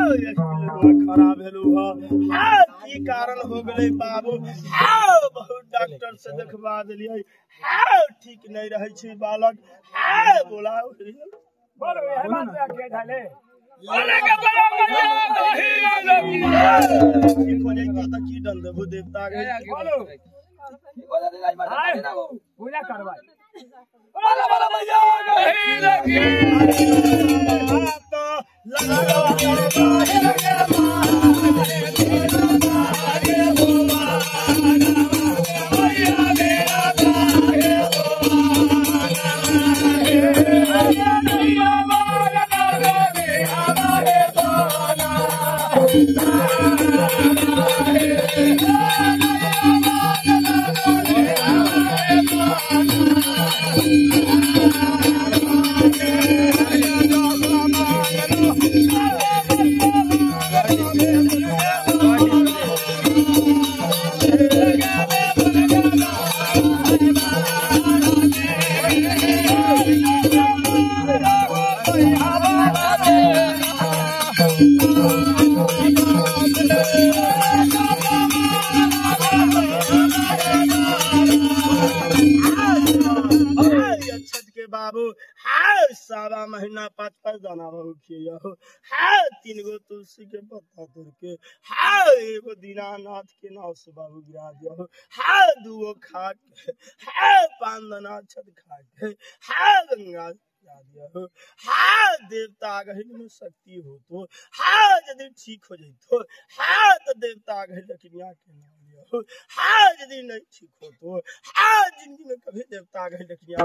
खराब भेलू की कारण हो गए बाबू बहुत डॉक्टर से देखवा दिलिए ठीक नहीं रहे छी बालक बोला की दल देबू देवता पूजा करवा बाबू सारा महीना 5-5 दाना खियो 3 गो तुलसी के पत्ता तोड़ के एगो दीनानाथ के नाव से बाबू गिरा दियो 2 गो खा के 5 दाना छत खा के गंगा दियो देवता गहिल में शक्ति हो तो यदि ठीक हो जाइतो तो देवता गहिल लकड़िया के नाम लियो यदि नहीं ठीक हो तो जिंदगी में कभी देवता गहिल लकड़िया